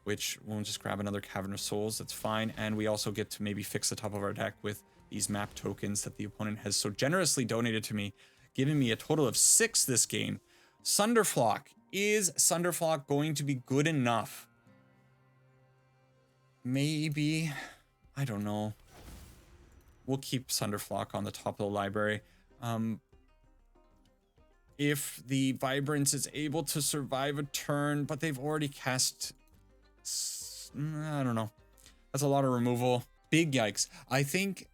Which we'll just grab another Cavern of Souls. That's fine. And we also get to maybe fix the top of our deck with these map tokens that the opponent has so generously donated to me, giving me a total of 6 this game. Sunderflock. Is Sunderflock going to be good enough? Maybe. I don't know. We'll keep Sunderflock on the top of the library. If the Vibrance is able to survive a turn, but they've already cast... I don't know. That's a lot of removal. Big yikes. I think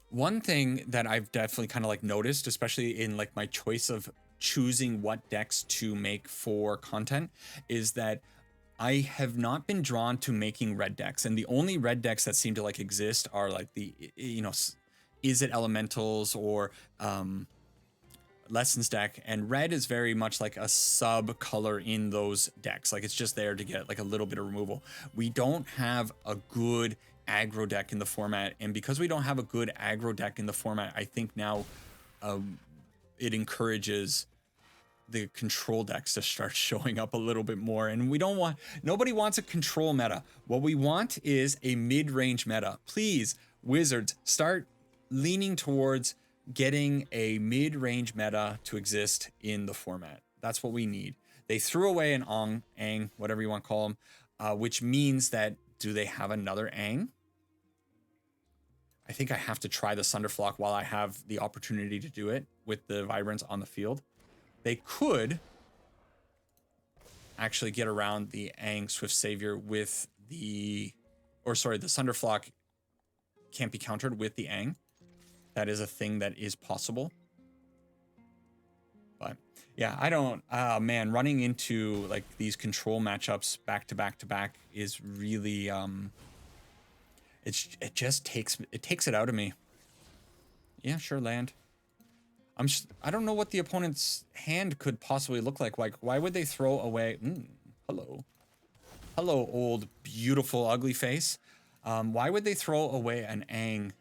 one thing that I've definitely kind of like noticed, especially in like my choice of choosing what decks to make for content, is that I have not been drawn to making red decks, and the only red decks that seem to like exist are like the, you know, is it elementals or lessons deck, and red is very much like a sub color in those decks. Like it's just there to get like a little bit of removal. We don't have a good aggro deck in the format, and because we don't have a good aggro deck in the format, I think now it encourages the control decks to start showing up a little bit more. And nobody wants a control meta. What we want is a mid-range meta. Please, Wizards, start leaning towards getting a mid-range meta to exist in the format. That's what we need. They threw away an Ang, whatever you want to call them, which means that, do they have another Ang? I think I have to try the Sunderflock while I have the opportunity to do it with the Vibrance on the field. They could actually get around the Ang Swift Savior with the Sunderflock can't be countered with the Ang. That is a thing that is possible. But yeah, I don't, man, running into like these control matchups back to back to back is really, it just takes it out of me. Yeah, sure, land. I don't know what the opponent's hand could possibly look like. Like, why would they throw away? Hello, old beautiful ugly face. Why would they throw away an Ang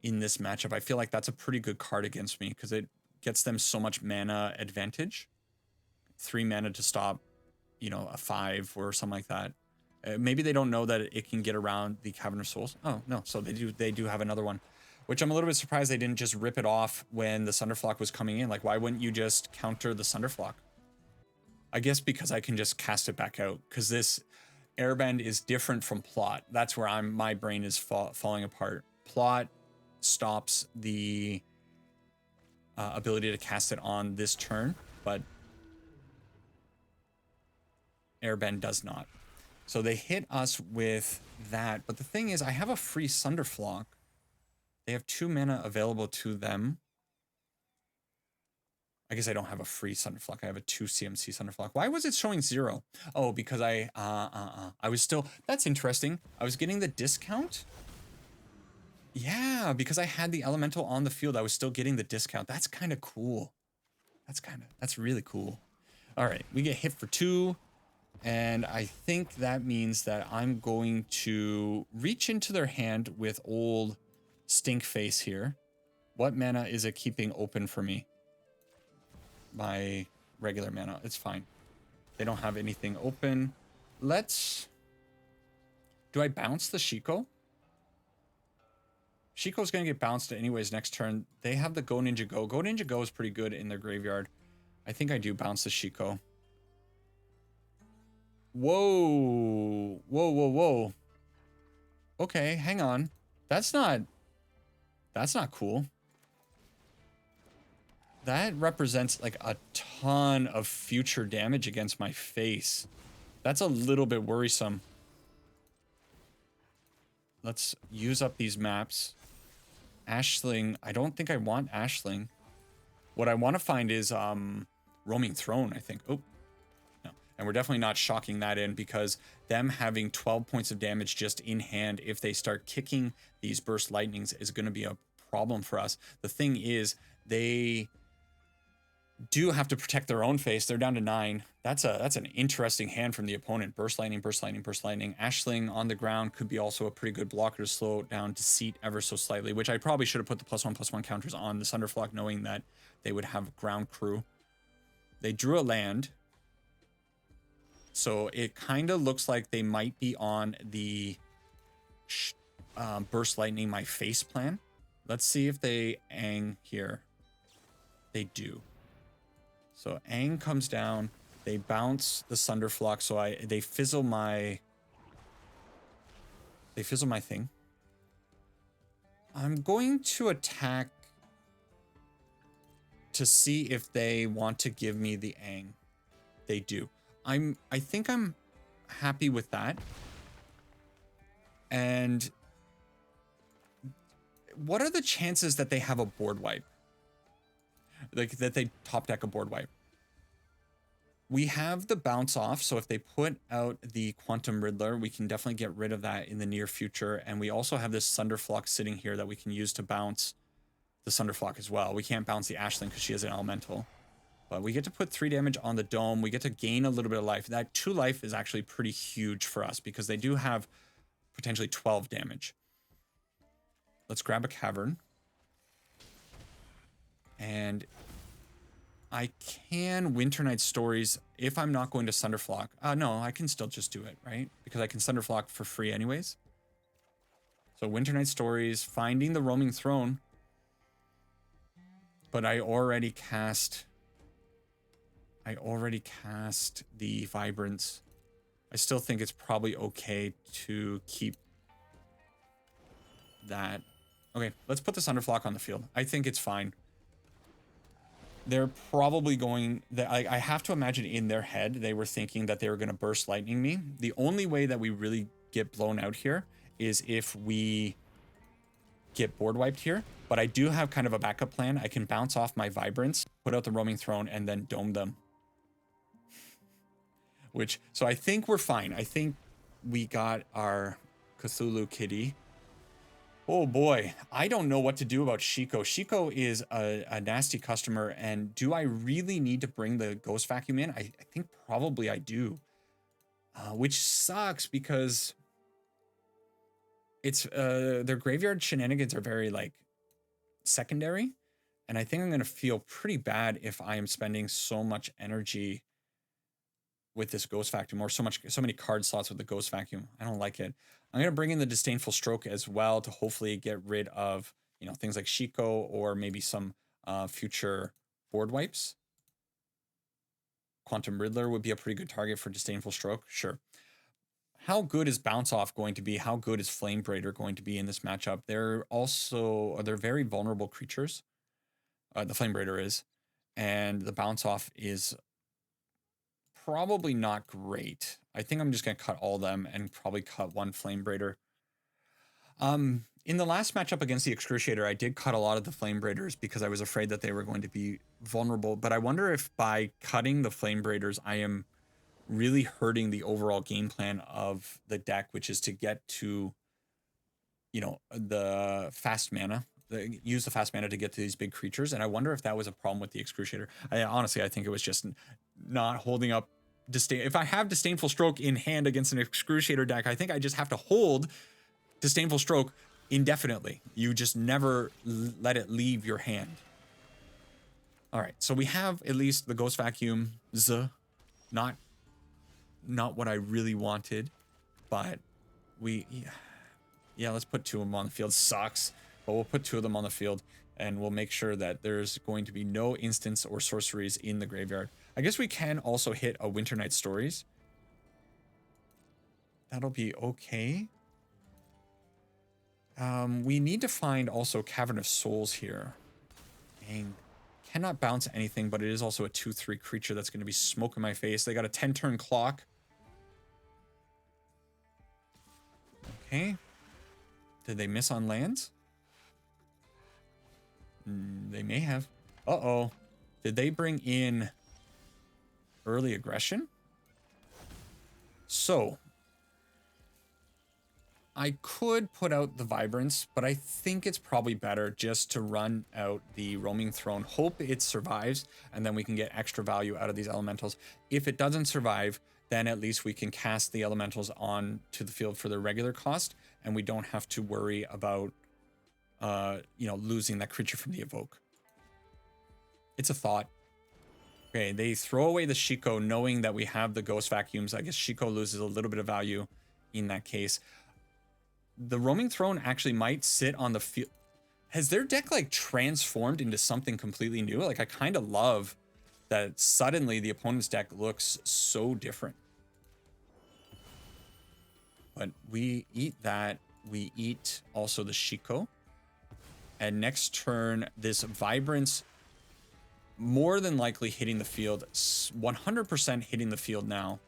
in this matchup? I feel like that's a pretty good card against me because it gets them so much mana advantage. 3 mana to stop, you know, a 5 or something like that. Maybe they don't know that it can get around the Cavern of Souls. Oh no, so they do have another one. Which I'm a little bit surprised they didn't just rip it off when the Sunderflock was coming in. Like, why wouldn't you just counter the Sunderflock? I guess because I can just cast it back out. Because this Airbend is different from Plot. That's where my brain is falling apart. Plot stops the ability to cast it on this turn, but Airbend does not. So they hit us with that. But the thing is, I have a free Sunderflock. They have 2 mana available to them. I guess I don't have a free Sunderflock. I have a 2 CMC Sunderflock. Why was it showing 0? Oh, because I was still... That's interesting. I was getting the discount? Yeah, because I had the Elemental on the field. I was still getting the discount. That's kind of cool. That's really cool. All right, we get hit for 2. And I think that means that I'm going to reach into their hand with old... Stink face here. What mana is it keeping open for me? My regular mana. It's fine. They don't have anything open. Let's... Do I bounce the Shiko? Shiko's going to get bounced anyways next turn. They have the Go Ninja Go. Go Ninja Go is pretty good in their graveyard. I think I do bounce the Shiko. Whoa. Whoa. Okay, hang on. That's not cool. That represents like a ton of future damage against my face. That's a little bit worrisome. Let's use up these maps. Ashling, I don't think I want Ashling. What I want to find is Roaming Throne, I think. Oh, no. And we're definitely not shocking that in because them having 12 points of damage just in hand, if they start kicking these Burst Lightnings, is going to be a problem for us. The thing is, they do have to protect their own face. They're down to 9. That's an interesting hand from the opponent. Burst Lightning, Burst Lightning, Burst Lightning. Ashling on the ground could be also a pretty good blocker to slow down Deceit ever so slightly, which I probably should have put the +1/+1 counters on the Sunderflock, knowing that they would have ground crew. They drew a land. So it kind of looks like they might be on the Burst Lightning my face plan. Let's see if they Ang here. They do. So Ang comes down. They bounce the Sunderflock. So they fizzle my thing. I'm going to attack to see if they want to give me the Ang. They do. I think I'm happy with that. And what are the chances that they have a board wipe? Like that they top deck a board wipe? We have the bounce off, so if they put out the Quantum Riddler, we can definitely get rid of that in the near future. And we also have this Sunderflock sitting here that we can use to bounce the Sunderflock as well. We can't bounce the Ashling because she has an elemental. But we get to put 3 damage on the dome. We get to gain a little bit of life. That 2 life is actually pretty huge for us because they do have potentially 12 damage. Let's grab a Cavern. And I can Winter Night Stories if I'm not going to Sunderflock. No, I can still just do it, right? Because I can Sunderflock for free anyways. So Winter Night Stories, finding the Roaming Throne. But I already cast the Vibrance. I still think it's probably okay to keep that. Okay, let's put the Sunderflock on the field. I think it's fine. They're probably going... I have to imagine in their head, they were thinking that they were going to burst lightning me. The only way that we really get blown out here is if we get board wiped here. But I do have kind of a backup plan. I can bounce off my Vibrance, put out the Roaming Throne, and then dome them. So I think we're fine. I think we got our Cthulhu kitty. Oh boy, I don't know what to do about Shiko. Shiko is a nasty customer, and do I really need to bring the Ghost Vacuum in? I think probably I do. Which sucks because it's their graveyard shenanigans are very like secondary, and I think I'm gonna feel pretty bad if I am spending so much energy with this Ghost Vacuum, or so many card slots with the Ghost Vacuum. I don't like it. I'm going to bring in the Disdainful Stroke as well to hopefully get rid of, you know, things like Shiko or maybe some future board wipes. Quantum Riddler would be a pretty good target for Disdainful Stroke. Sure. How good is Bounce Off going to be? How good is Flamebraider going to be in this matchup? They're very vulnerable creatures. The Flamebraider is. And the Bounce Off is probably not great. I think I'm just going to cut all of them and probably cut one Flamebraider. In the last matchup against the Excruciator, I did cut a lot of the Flamebraiders because I was afraid that they were going to be vulnerable. But I wonder if by cutting the Flamebraiders, I am really hurting the overall game plan of the deck, which is to get to, you know, the fast mana. Use the fast mana to get to these big creatures, and I wonder if that was a problem with the Excruciator. Honestly, I think it was just not holding up Disdain. If I have Disdainful Stroke in hand against an Excruciator deck, I think I just have to hold Disdainful Stroke indefinitely. You just never let it leave your hand. All right, so we have at least the Ghost Vacuum. Not what I really wanted, but yeah, let's put 2 of them on the field. Sucks. But we'll put 2 of them on the field, and we'll make sure that there's going to be no instants or sorceries in the graveyard. I guess we can also hit a Winter Night Stories. That'll be okay. We need to find also Cavern of Souls here. Dang. Cannot bounce anything, but it is also a 2/3 creature that's going to be smoke in my face. They got a 10-turn clock. Okay. Did they miss on lands? They may have. Uh-oh. Did they bring in early aggression? So, I could put out the Vibrance, but I think it's probably better just to run out the Roaming Throne, hope it survives, and then we can get extra value out of these elementals. If it doesn't survive, then at least we can cast the elementals on to the field for their regular cost, and we don't have to worry about you know, losing that creature from the evoke. It's a thought. Okay, they throw away the Shiko knowing that we have the Ghost Vacuums. I guess Shiko loses a little bit of value in that case. The Roaming Throne actually might sit on the field. Has their deck like transformed into something completely new? Like, I kind of love that suddenly the opponent's deck looks so different. But we eat that. We eat also the Shiko. And next turn, this Vibrance more than likely hitting the field, 100% hitting the field now.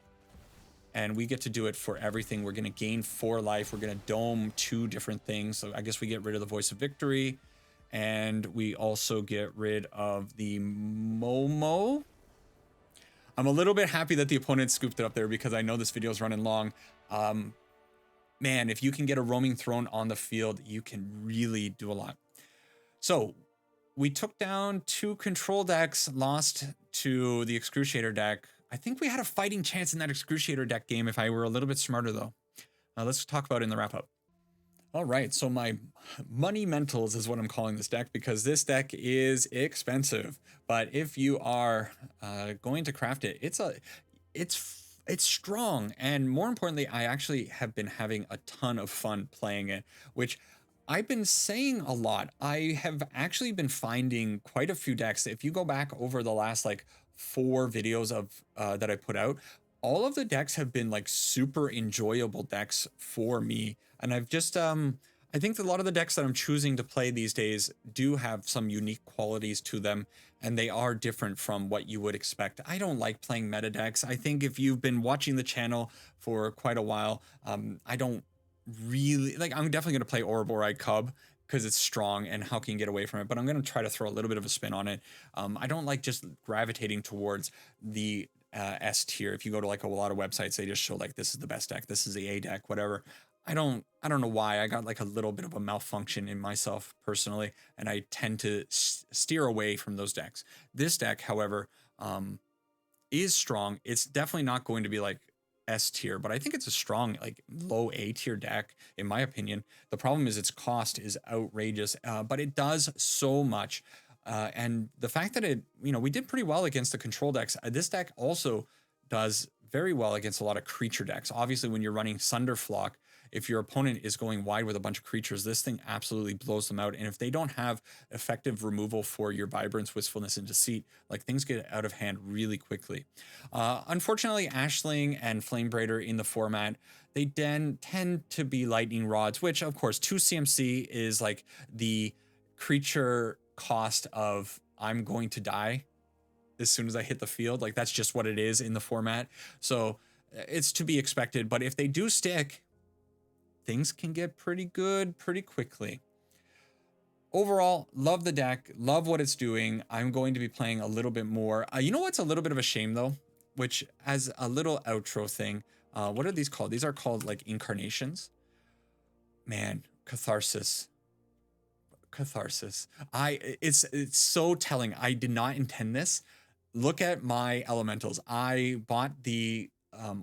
And we get to do it for everything. We're going to gain 4 life. We're going to dome 2 different things. So I guess we get rid of the Voice of Victory. And we also get rid of the Momo. I'm a little bit happy that the opponent scooped it up there because I know this video is running long. Man, if you can get a Roaming Throne on the field, you can really do a lot. So we took down 2 control decks, lost to the Excruciator deck. I think we had a fighting chance in that Excruciator deck game if I were a little bit smarter, though. Let's talk about it in the wrap-up. All right, so my money mentals is what I'm calling this deck because this deck is expensive. But if you are going to craft it, it's strong, and more importantly, I actually have been having a ton of fun playing it, which I've been saying a lot. I have actually been finding quite a few decks. If you go back over the last like 4 videos of that I put out, all of the decks have been like super enjoyable decks for me, and I've just I think that a lot of the decks that I'm choosing to play these days do have some unique qualities to them, and they are different from what you would expect. I don't like playing meta decks. I think if you've been watching the channel for quite a while, I don't really like. I'm definitely going to play Ouroboros Cub because it's strong and how can you get away from it, but I'm going to try to throw a little bit of a spin on it. I don't like just gravitating towards the S tier. If you go to like a lot of websites, they just show like this is the best deck, this is the A deck, whatever. I don't know why. I got like a little bit of a malfunction in myself personally, and I tend to steer away from those decks. This deck, however, is strong. It's definitely not going to be like S tier, but I think it's a strong, like low A tier deck, in my opinion. The problem is its cost is outrageous, but it does so much. And the fact that we did pretty well against the control decks. This deck also does very well against a lot of creature decks. Obviously, when you're running Sunderflock, if your opponent is going wide with a bunch of creatures, this thing absolutely blows them out. And if they don't have effective removal for your Vibrance, Wistfulness, and Deceit, like things get out of hand really quickly. Unfortunately, Ashling and Flamebraider in the format, they then tend to be lightning rods, which of course 2 CMC is like the creature cost of I'm going to die as soon as I hit the field. Like that's just what it is in the format. So it's to be expected. But if they do stick, things can get pretty good pretty quickly. Overall, love the deck, love what it's doing. I'm going to be playing a little bit more. You know what's a little bit of a shame though, which as a little outro thing, what are these called? These are called like incarnations. Man, Catharsis. Catharsis. It's so telling. I did not intend this. Look at my elementals. I bought the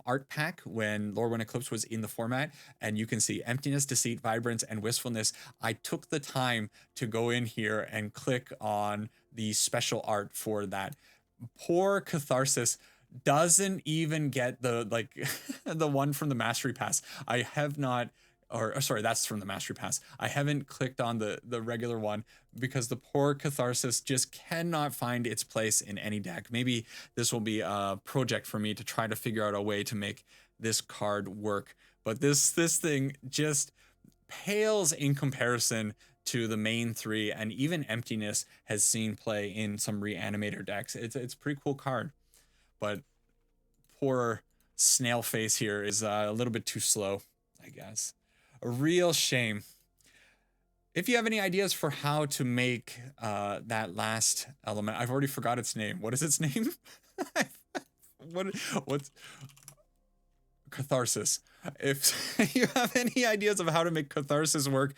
art pack when Lord Wind Eclipse was in the format, and you can see Emptiness, Deceit, Vibrance, and Wistfulness. I took the time to go in here and click on the special art for that. Poor Catharsis doesn't even get the like the one from the Mastery Pass. I have not, or sorry, that's from the Mastery Pass. I haven't clicked on the regular one because the poor Catharsis just cannot find its place in any deck. Maybe this will be a project for me to try to figure out a way to make this card work. But this thing just pales in comparison to the main 3, and even Emptiness has seen play in some reanimator decks. It's a pretty cool card, but poor snail face here is a little bit too slow, I guess. A real shame. If you have any ideas for how to make that last element, I've already forgot its name. What is its name? What's Catharsis? If you have any ideas of how to make Catharsis work,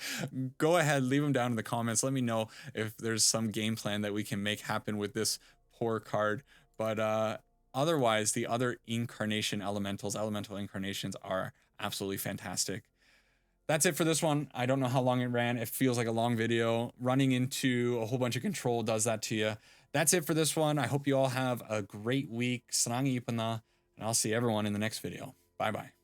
go ahead, leave them down in the comments. Let me know if there's some game plan that we can make happen with this poor card. But otherwise, the other incarnation elemental incarnations are absolutely fantastic. That's it for this one. I don't know how long it ran. It feels like a long video. Running into a whole bunch of control does that to you. That's it for this one. I hope you all have a great week. Sarang ipana, and I'll see everyone in the next video. Bye-bye.